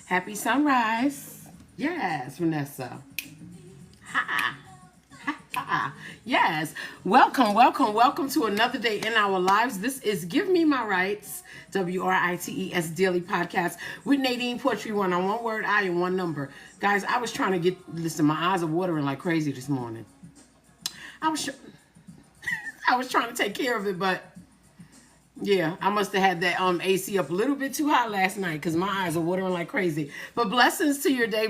Happy sunrise. Yes, Vanessa. Ha. Ha, ha. Yes. Welcome to another day in our lives. This is Give Me My Rights, WRITES Daily Podcast with Nadine Poetry One on one word, I and one number. Guys, I was trying to listen, my eyes are watering like crazy this morning. I was trying to take care of it, but yeah, I must have had that AC up a little bit too high last night because my eyes are watering like crazy. But blessings to your day,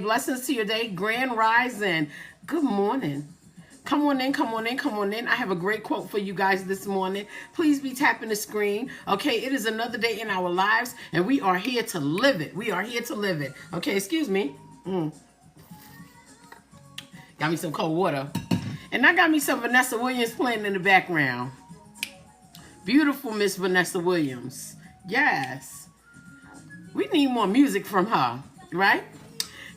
grand rising. Good morning. Come on in. I have a great quote for you guys this morning. Please be tapping the screen. Okay, it is another day in our lives, and we are here to live it. Okay, excuse me. Got me some cold water. And I got me some Vanessa Williams playing in the background. Beautiful Miss Vanessa Williams. Yes. We need more music from her, right?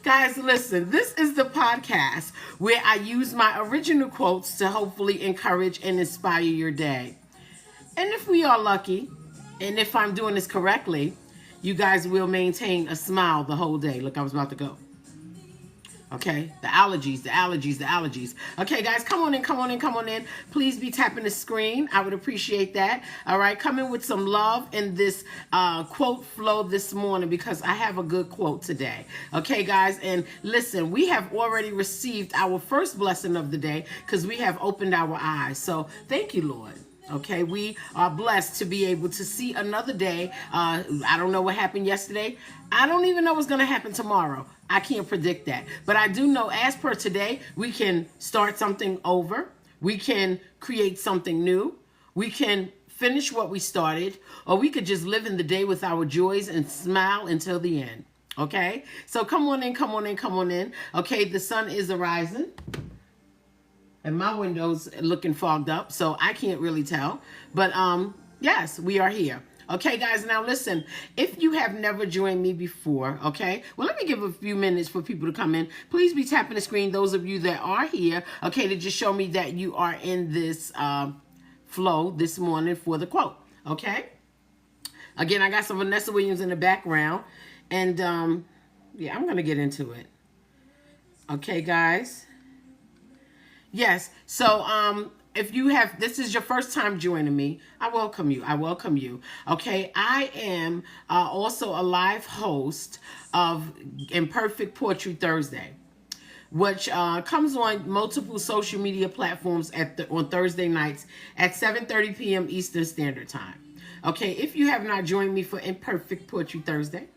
Guys, listen, this is the podcast where I use my original quotes to hopefully encourage and inspire your day. And if we are lucky, and if I'm doing this correctly, you guys will maintain a smile the whole day. Look, I was about to go. Okay, the allergies. Okay, guys, come on in. Please be tapping the screen. I would appreciate that. All right, come in with some love in this quote flow this morning because I have a good quote today. Okay, guys, and listen, we have already received our first blessing of the day because we have opened our eyes. So thank you, Lord. Okay, we are blessed to be able to see another day. I don't know what happened yesterday. I don't even know what's going to happen tomorrow. I can't predict that. But I do know as per today, we can start something over. We can create something new. We can finish what we started. Or we could just live in the day with our joys and smile until the end. Okay? So come on in. Okay, the sun is arising. And my window's looking fogged up, so I can't really tell. But yes, we are here. Okay, guys, now listen, if you have never joined me before, okay, well, let me give a few minutes for people to come in. Please be tapping the screen, those of you that are here, okay, to just show me that you are in this flow this morning for the quote, okay? Again, I got some Vanessa Williams in the background, and yeah, I'm going to get into it. Okay, guys. Yes, so if this is your first time joining me, I welcome you. Okay, I am also a live host of Imperfect Poetry Thursday, which comes on multiple social media platforms on Thursday nights at 7:30 p.m. Eastern Standard Time. Okay, if you have not joined me for Imperfect Poetry Thursday,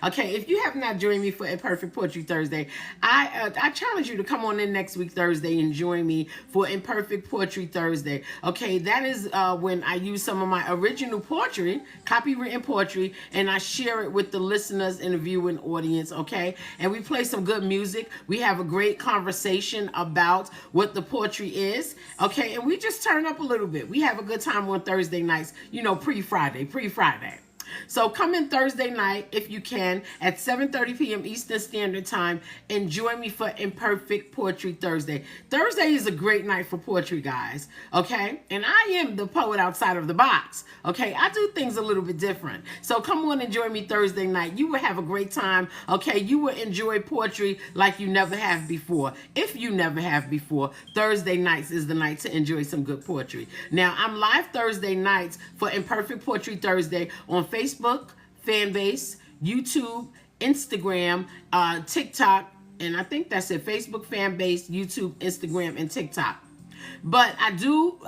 okay, if you have not joined me for Imperfect Poetry Thursday, I challenge you to come on in next week Thursday and join me for Imperfect Poetry Thursday. Okay, that is when I use some of my original poetry, copywritten poetry, and I share it with the listeners and the viewing audience, okay? And we play some good music. We have a great conversation about what the poetry is, okay? And we just turn up a little bit. We have a good time on Thursday nights, pre-Friday. So come in Thursday night, if you can, at 7:30 p.m. Eastern Standard Time, and join me for Imperfect Poetry Thursday. Thursday is a great night for poetry, guys, okay? And I am the poet outside of the box, okay? I do things a little bit different. So come on and join me Thursday night. You will have a great time, okay? You will enjoy poetry like you never have before. If you never have before, Thursday nights is the night to enjoy some good poetry. Now, I'm live Thursday nights for Imperfect Poetry Thursday on Facebook, Fanbase, YouTube, Instagram, TikTok, and I think that's it. Facebook, Fanbase, YouTube, Instagram, and TikTok. But I do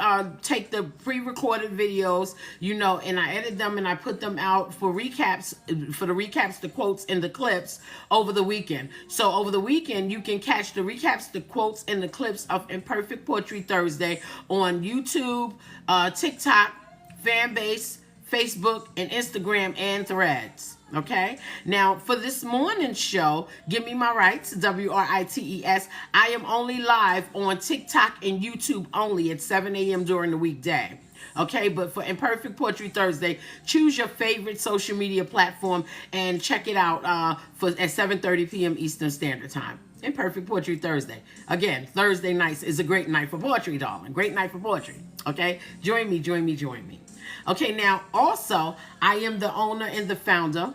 take the pre-recorded videos, and I edit them and I put them out for the recaps, the quotes, and the clips over the weekend. So over the weekend, you can catch the recaps, the quotes, and the clips of Imperfect Poetry Thursday on YouTube, TikTok, Fanbase, Facebook, and Instagram, and Threads. Okay? Now, for this morning's show, Give Me My Rights, WRITES, I am only live on TikTok and YouTube only at 7 a.m. during the weekday. Okay, but for Imperfect Poetry Thursday, choose your favorite social media platform and check it out at 7:30 p.m. Eastern Standard Time. Imperfect Poetry Thursday. Again, Thursday nights is a great night for poetry, darling. Great night for poetry. Okay? Join me. Okay, now, also, I am the owner and the founder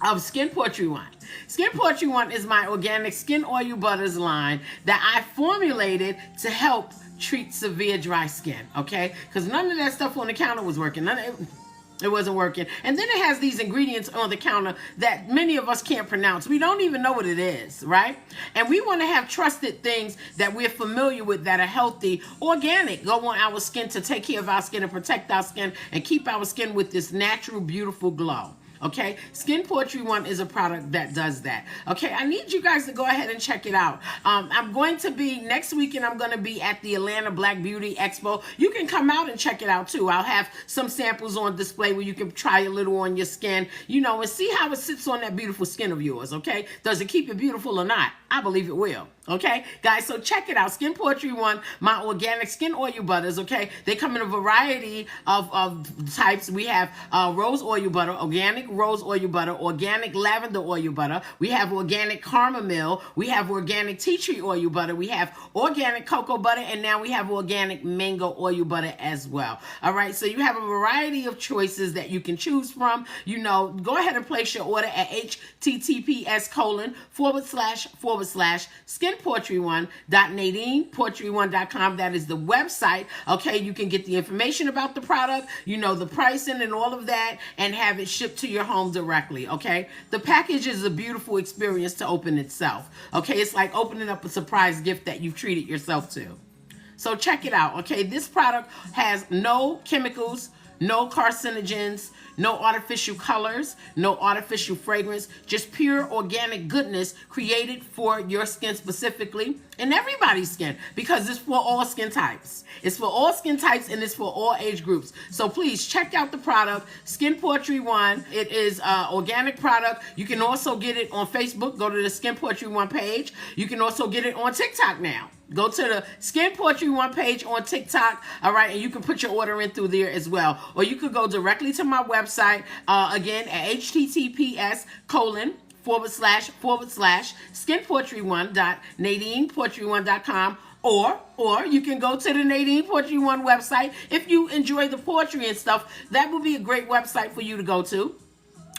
of Skin Poetry One. Skin Poetry One is my organic skin oil butters line that I formulated to help treat severe dry skin, okay? Because none of that stuff on the counter was working. It wasn't working. And then it has these ingredients on the counter that many of us can't pronounce. We don't even know what it is, right? And we want to have trusted things that we're familiar with that are healthy, organic, go on our skin to take care of our skin and protect our skin and keep our skin with this natural, beautiful glow. Okay, Skin Poetry One is a product that does that. Okay, I need you guys to go ahead and check it out. I'm going to be, next weekend, I'm going to be at the Atlanta Black Beauty Expo. You can come out and check it out too. I'll have some samples on display where you can try a little on your skin, you know, and see how it sits on that beautiful skin of yours, okay? Does it keep it beautiful or not? I believe it will. Okay, guys, so check it out. Skin Poetry One, my organic skin oil butters, okay? They come in a variety of types. We have rose oil butter, organic rose oil butter, organic lavender oil butter. We have organic chamomile. We have organic tea tree oil butter. We have organic cocoa butter, and now we have organic mango oil butter as well. All right, so you have a variety of choices that you can choose from. You know, go ahead and place your order at https://skinpoetry1.nadinepoetry1.com. That is the website. Okay, you can get the information about the product, you know, the pricing and all of that, and have it shipped to your home directly. Okay, the package is a beautiful experience to open itself. Okay, it's like opening up a surprise gift that you've treated yourself to. So check it out. Okay, this product has no chemicals, no carcinogens, no artificial colors, no artificial fragrance, just pure organic goodness created for your skin specifically and everybody's skin, because it's for all skin types. It's for all skin types and it's for all age groups. So please check out the product, Skin Poetry One. It is an organic product. You can also get it on Facebook. Go to the Skin Poetry One page. You can also get it on TikTok now. Go to the Skin Poetry One page on TikTok, all right, and you can put your order in through there as well. Or you could go directly to my website, again, at https://skinpoetry1.nadinepoetry1.com. Or you can go to the Nadine Poetry One website. If you enjoy the poetry and stuff, that would be a great website for you to go to.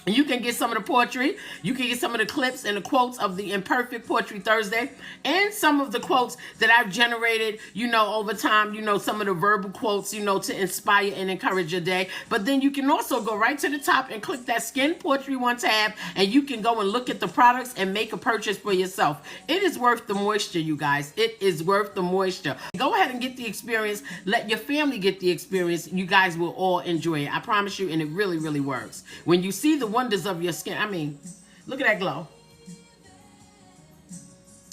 You can get some of the poetry, you can get some of the clips and the quotes of the Imperfect Poetry Thursday, and some of the quotes that I've generated, you know, over time, you know, some of the verbal quotes, you know, to inspire and encourage your day. But then you can also go right to the top and click that Skin Poetry One tab, and you can go and look at the products and make a purchase for yourself. It is worth the moisture, you guys. It is worth the moisture. Go ahead and get the experience. Let your family get the experience. You guys will all enjoy it. I promise you, and it really, really works. When you see the wonders of your skin. I mean, look at that glow.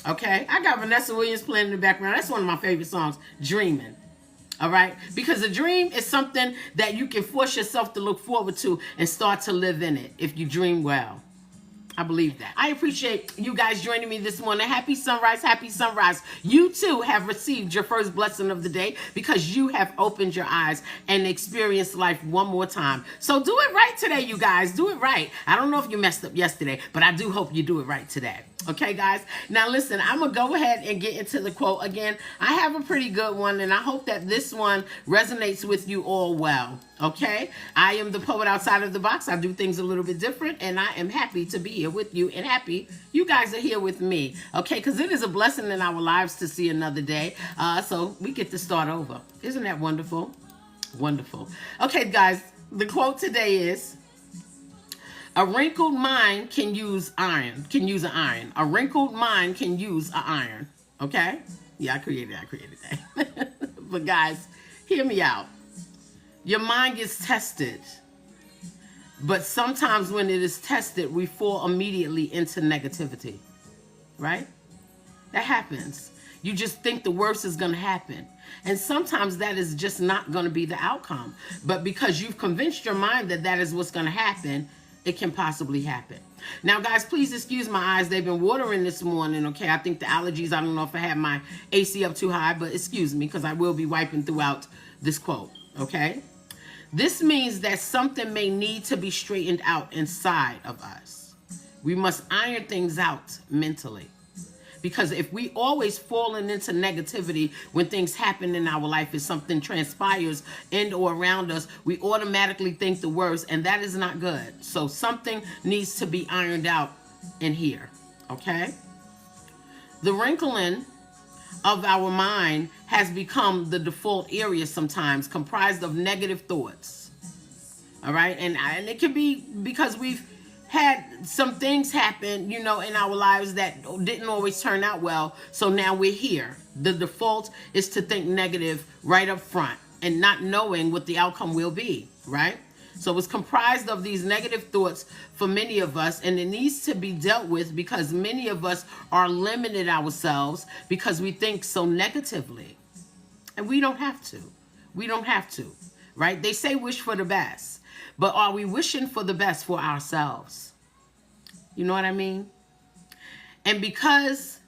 Okay, I got Vanessa Williams playing in the background. That's one of my favorite songs, Dreaming. All right, because a dream is something that you can force yourself to look forward to and start to live in it if you dream well. I believe that. I appreciate you guys joining me this morning. Happy sunrise, happy sunrise. You too have received your first blessing of the day because you have opened your eyes and experienced life one more time. So do it right today, you guys. Do it right. I don't know if you messed up yesterday, but I do hope you do it right today. Okay, guys? Now, listen, I'm going to go ahead and get into the quote. Again, I have a pretty good one, and I hope that this one resonates with you all well. Okay? I am the poet outside of the box. I do things a little bit different, and I am happy to be here with you and happy you guys are here with me. Okay? Because it is a blessing in our lives to see another day. So we get to start over. Isn't that wonderful? Wonderful. Okay, guys, the quote today is, a wrinkled mind can use an iron. A wrinkled mind can use an iron. Okay? Yeah, I created that. But guys, hear me out. Your mind gets tested. But sometimes when it is tested, we fall immediately into negativity. Right? That happens. You just think the worst is going to happen. And sometimes that is just not going to be the outcome. But because you've convinced your mind that that is what's going to happen, it can possibly happen. Now, guys, please excuse my eyes. They've been watering this morning, okay? I think the allergies, I don't know if I have my AC up too high, but excuse me, because I will be wiping throughout this quote, okay? This means that something may need to be straightened out inside of us. We must iron things out mentally. Because if we always falling into negativity when things happen in our life, if something transpires in or around us, we automatically think the worst, and that is not good. So something needs to be ironed out in here, okay? The wrinkling of our mind has become the default area sometimes, comprised of negative thoughts. All right, and it can be because we've had some things happen, in our lives that didn't always turn out well. So now we're here. The default is to think negative right up front and not knowing what the outcome will be, right? So it's comprised of these negative thoughts for many of us, and it needs to be dealt with because many of us are limited ourselves because we think so negatively. And we don't have to. We don't have to, right? They say wish for the best, but are we wishing for the best for ourselves? You know what I mean? And because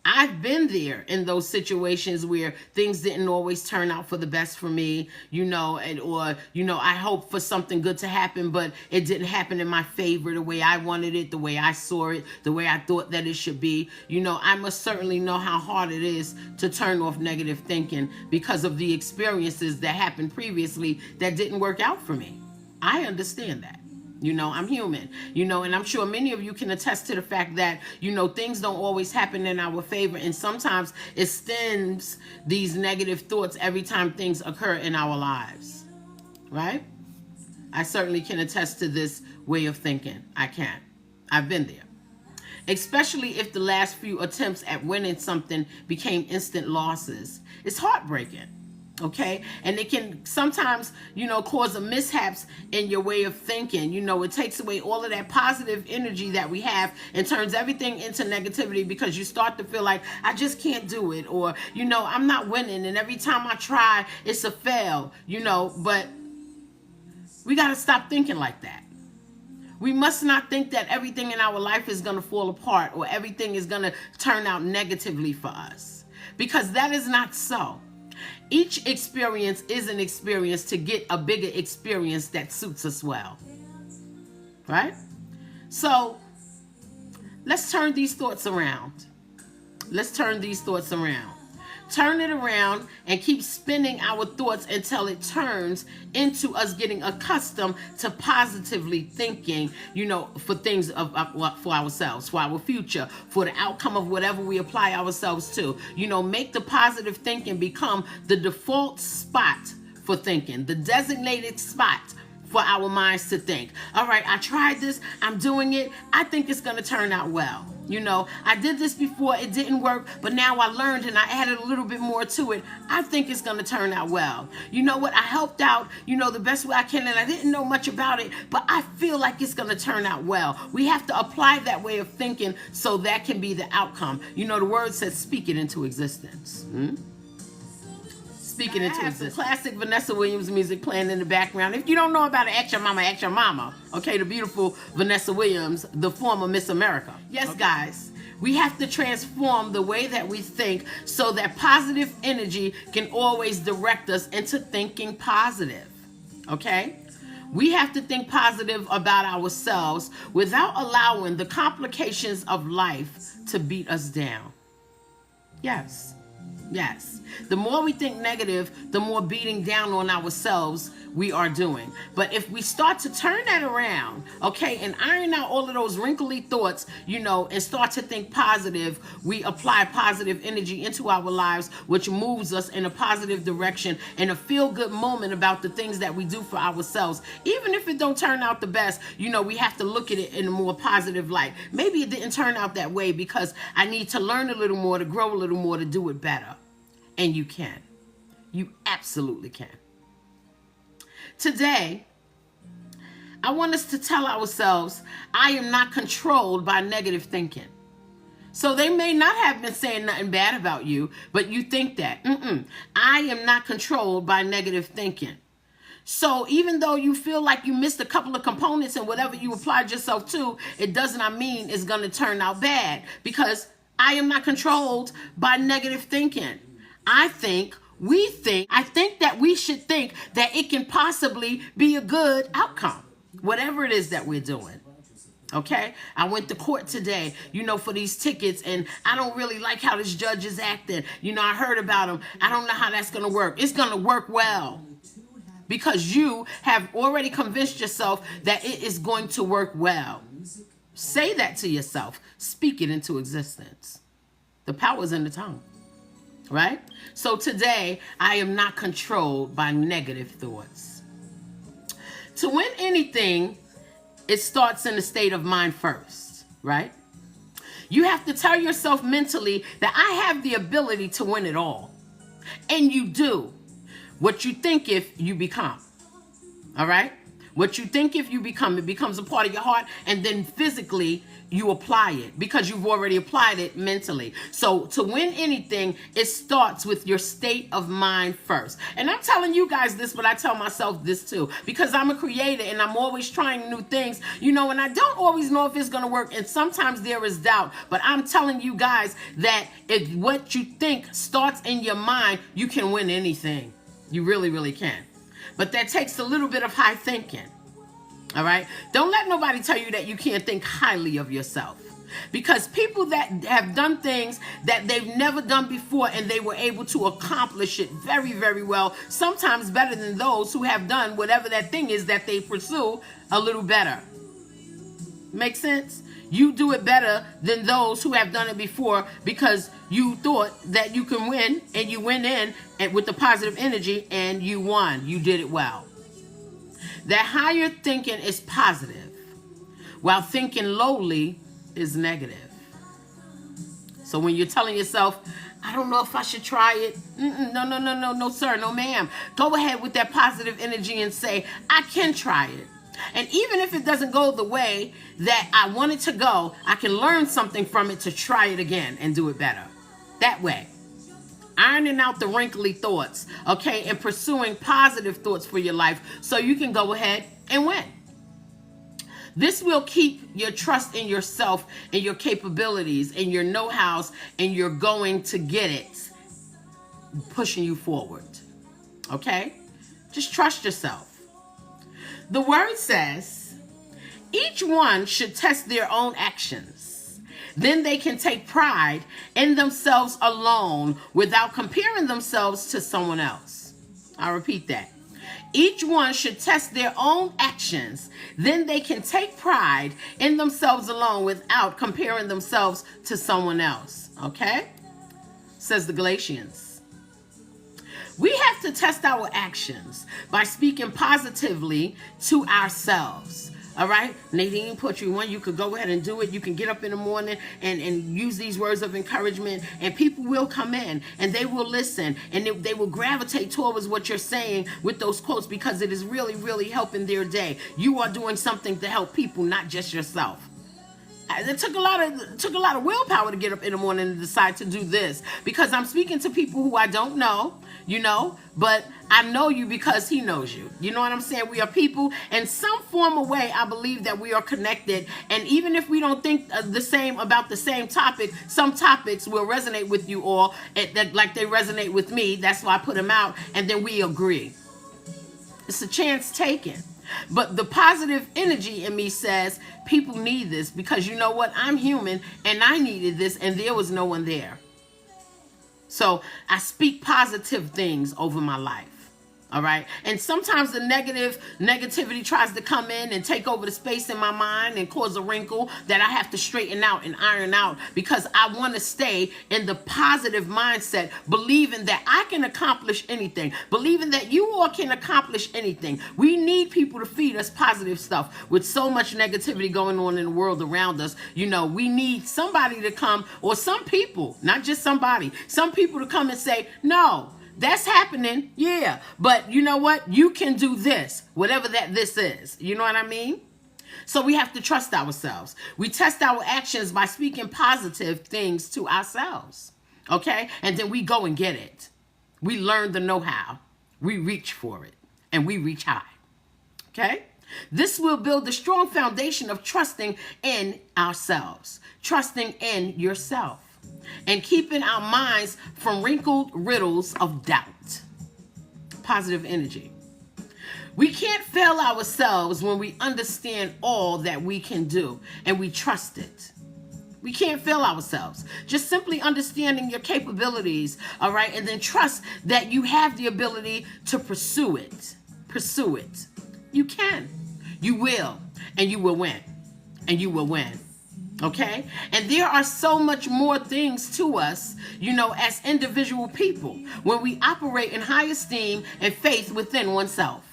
I've been there in those situations where things didn't always turn out for the best for me, I hope for something good to happen, but it didn't happen in my favor the way I wanted it, the way I saw it, the way I thought that it should be. I must certainly know how hard it is to turn off negative thinking because of the experiences that happened previously that didn't work out for me. I understand that. I'm human, and I'm sure many of you can attest to the fact that, things don't always happen in our favor. And sometimes it stems these negative thoughts every time things occur in our lives, right? I certainly can attest to this way of thinking. I can. I've been there. Especially if the last few attempts at winning something became instant losses. It's heartbreaking. Okay, and it can sometimes, cause a mishaps in your way of thinking. It takes away all of that positive energy that we have and turns everything into negativity because you start to feel like I just can't do it, or I'm not winning, and every time I try, it's a fail. But we got to stop thinking like that. We must not think that everything in our life is going to fall apart or everything is going to turn out negatively for us, because that is not so. Each experience is an experience to get a bigger experience that suits us well. Right? So, let's turn these thoughts around. Let's turn these thoughts around. Turn it around and keep spinning our thoughts until it turns into us getting accustomed to positively thinking, for things for ourselves, for our future, for the outcome of whatever we apply ourselves to. Make the positive thinking become the default spot for thinking, the designated spot for our minds to think. All right, I tried this, I'm doing it, I think it's going to turn out well. I did this before, it didn't work, but now I learned and I added a little bit more to it. I think it's going to turn out well. You know what? I helped out, the best way I can, and I didn't know much about it, but I feel like it's going to turn out well. We have to apply that way of thinking so that can be the outcome. The word says speak it into existence. Speaking into existence. Classic Vanessa Williams music playing in the background. If you don't know about it, ask your mama, ask your mama. Okay, the beautiful Vanessa Williams, the former Miss America. Yes, okay. Guys, we have to transform the way that we think so that positive energy can always direct us into thinking positive. Okay? We have to think positive about ourselves without allowing the complications of life to beat us down. Yes. Yes. The more we think negative, the more beating down on ourselves we are doing. But if we start to turn that around, okay, and iron out all of those wrinkly thoughts, and start to think positive, we apply positive energy into our lives, which moves us in a positive direction and a feel-good moment about the things that we do for ourselves. Even if it don't turn out the best, we have to look at it in a more positive light. Maybe it didn't turn out that way because I need to learn a little more, to grow a little more, to do it better. And you can. You absolutely can. Today, I want us to tell ourselves, I am not controlled by negative thinking. So they may not have been saying nothing bad about you, but you think that. I am not controlled by negative thinking. So even though you feel like you missed a couple of components in whatever you applied yourself to, it does not mean it's going to turn out bad, because I am not controlled by negative thinking. I think that we should think that it can possibly be a good outcome, whatever it is that we're doing. Okay, I went to court today, for these tickets, and I don't really like how this judge is acting. I heard about him. I don't know how that's going to work. It's going to work well because you have already convinced yourself that it is going to work well. Say that to yourself. Speak it into existence. The power is in the tongue, right? So today, I am not controlled by negative thoughts. To win anything, it starts in the state of mind first, right? You have to tell yourself mentally that I have the ability to win it all. And you do. What you think if you become. All right? What you think if you become, it becomes a part of your heart, and then physically you apply it because you've already applied it mentally. So to win anything, it starts with your state of mind first. And I'm telling you guys this, but I tell myself this too, because I'm a creator and I'm always trying new things, and I don't always know if it's going to work, and sometimes there is doubt. But I'm telling you guys that if what you think starts in your mind, you can win anything. You really, really can. But that takes a little bit of high thinking. All right? Don't let nobody tell you that you can't think highly of yourself. Because people that have done things that they've never done before and they were able to accomplish it very, very well, sometimes better than those who have done whatever that thing is that they pursue a little better. Make sense? You do it better than those who have done it before because you thought that you can win, and you went in and with the positive energy and you won. You did it well. That higher thinking is positive, while thinking lowly is negative. So when you're telling yourself, I don't know if I should try it. No, sir, no, ma'am. Go ahead with that positive energy and say, I can try it. And even if it doesn't go the way that I want it to go, I can learn something from it to try it again and do it better. That way. Ironing out the wrinkly thoughts, okay, and pursuing positive thoughts for your life so you can go ahead and win. This will keep your trust in yourself and your capabilities and your know-hows, and you're going to get it, pushing you forward, okay? Just trust yourself. The word says, each one should test their own actions. Then they can take pride in themselves alone without comparing themselves to someone else. I'll repeat that. Each one should test their own actions. Then they can take pride in themselves alone without comparing themselves to someone else. Okay? Says the Galatians. We have to test our actions by speaking positively to ourselves. All right? Nadine Poetry One, you could go ahead and do it. You can get up in the morning and use these words of encouragement, and people will come in and they will listen, and they will gravitate towards what you're saying with those quotes because it is really, really helping their day. You are doing something to help people, not just yourself. It took a lot of willpower to get up in the morning and decide to do this, because I'm speaking to people who I don't know, but I know you because he knows you. You know what I'm saying? We are people in some form of way. I believe that we are connected, and even if we don't think the same about the same topic, some topics will resonate with you all, like they resonate with me. That's why I put them out, and then we agree. It's a chance taken. But the positive energy in me says people need this, because you know what? I'm human and I needed this, and there was no one there. So I speak positive things over my life. All right. And sometimes the negativity tries to come in and take over the space in my mind and cause a wrinkle that I have to straighten out and iron out, because I want to stay in the positive mindset, believing that I can accomplish anything, believing that you all can accomplish anything. We need people to feed us positive stuff. With so much negativity going on in the world around us, we need somebody to come, or some people, not just somebody, some people to come and say, no, that's happening, yeah. But you know what? You can do this, whatever that this is. You know what I mean? So we have to trust ourselves. We test our actions by speaking positive things to ourselves. Okay? And then we go and get it. We learn the know-how. We reach for it. And we reach high. Okay? This will build a strong foundation of trusting in ourselves. Trusting in yourself. And keeping our minds from wrinkled riddles of doubt. Positive energy. We can't fail ourselves when we understand all that we can do and we trust it. We can't fail ourselves. Just simply understanding your capabilities, all right, and then trust that you have the ability to pursue it. Pursue it. You can. You will. And you will win. And you will win. Okay? And there are so much more things to us, as individual people when we operate in high esteem and faith within oneself.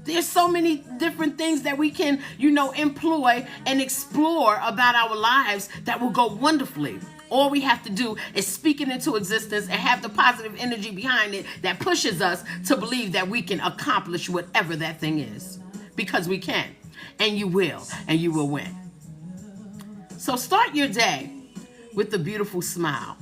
There's so many different things that we can, employ and explore about our lives that will go wonderfully. All we have to do is speak it into existence and have the positive energy behind it that pushes us to believe that we can accomplish whatever that thing is. Because we can. And you will. And you will win. So start your day with a beautiful smile.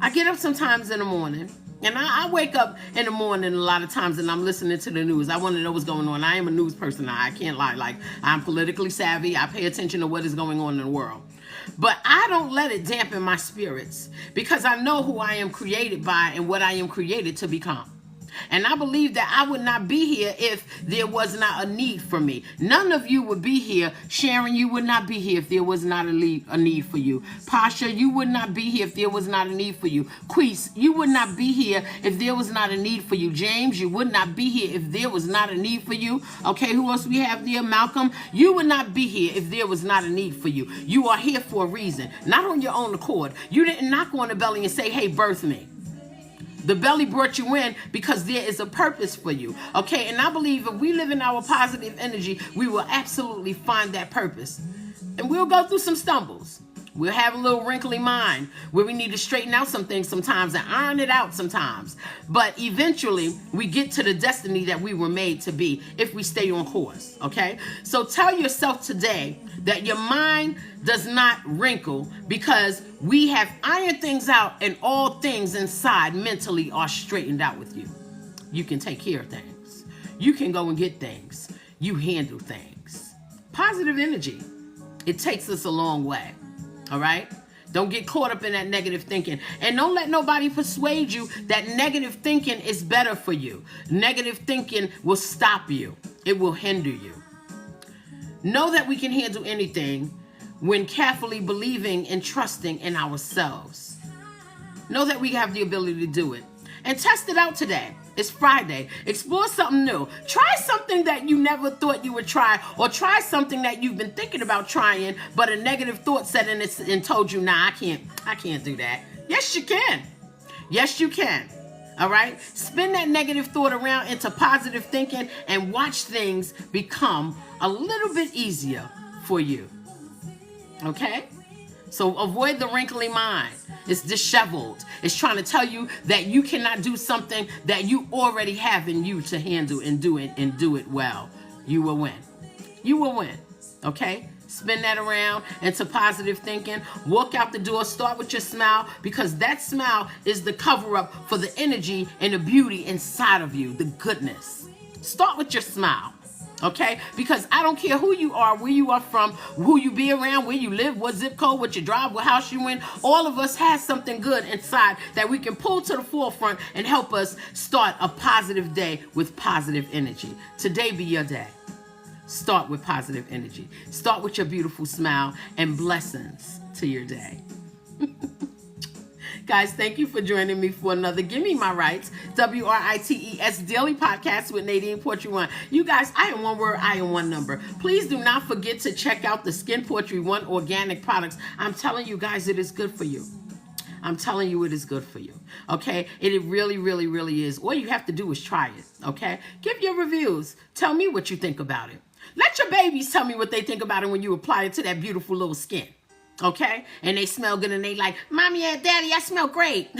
I get up sometimes in the morning. And I wake up in the morning a lot of times and I'm listening to the news. I want to know what's going on. I am a news person. I can't lie. Like, I'm politically savvy. I pay attention to what is going on in the world. But I don't let it dampen my spirits because I know who I am created by and what I am created to become. And I believe that I would not be here if there was not a need for me. None of you would be here. Sharon, you would not be here if there was not a need for you. Pasha, you would not be here if there was not a need for you. Queese, you would not be here if there was not a need for you. James, you would not be here if there was not a need for you. Okay, who else we have there? Malcolm, you would not be here if there was not a need for you. You are here for a reason, not on your own accord. You didn't knock on the belly and say, hey, birth me. The belly brought you in because there is a purpose for you. Okay, and I believe if we live in our positive energy, we will absolutely find that purpose. And we'll go through some stumbles. We'll have a little wrinkly mind where we need to straighten out some things sometimes and iron it out sometimes. But eventually, we get to the destiny that we were made to be if we stay on course, okay? So tell yourself today that your mind does not wrinkle because we have ironed things out and all things inside mentally are straightened out with you. You can take care of things. You can go and get things. You handle things. Positive energy. It takes us a long way. All right? Don't get caught up in that negative thinking. And don't let nobody persuade you that negative thinking is better for you. Negative thinking will stop you. It will hinder you. Know that we can handle anything when carefully believing and trusting in ourselves. Know that we have the ability to do it. And test it out today. It's Friday. Explore something new. Try something that you never thought you would try, or try something that you've been thinking about trying, but a negative thought set in it and told you, nah, I can't do that. Yes, you can. Yes, you can. All right? Spin that negative thought around into positive thinking and watch things become a little bit easier for you. Okay? So avoid the wrinkly mind. It's disheveled. It's trying to tell you that you cannot do something that you already have in you to handle and do it well. You will win. You will win. Okay? Spin that around into positive thinking. Walk out the door. Start with your smile, because that smile is the cover-up for the energy and the beauty inside of you, the goodness. Start with your smile. Okay? Because I don't care who you are, where you are from, who you be around, where you live, what zip code, what you drive, what house you in. All of us has something good inside that we can pull to the forefront and help us start a positive day with positive energy. Today be your day. Start with positive energy. Start with your beautiful smile and blessings to your day. Guys, thank you for joining me for another Give Me My Rights, WRITES Daily Podcast with Nadine Poetry One. You guys, I am one word, I am one number. Please do not forget to check out the Skin Poetry One organic products. I'm telling you guys, it is good for you. I'm telling you, it is good for you. Okay? It really, really, really is. All you have to do is try it. Okay? Give your reviews. Tell me what you think about it. Let your babies tell me what they think about it when you apply it to that beautiful little skin. Okay? And they smell good and they like, Mommy and Daddy, I smell great.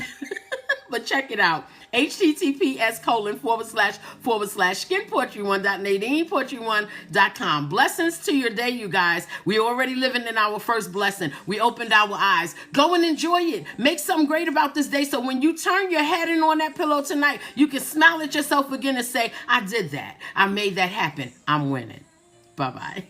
But check it out. https://skinpoetry1.nadinepoetry1.com. Blessings to your day, you guys. We already living in our first blessing. We opened our eyes. Go and enjoy it. Make something great about this day, so when you turn your head in on that pillow tonight, you can smile at yourself again and say, I did that. I made that happen. I'm winning. Bye-bye.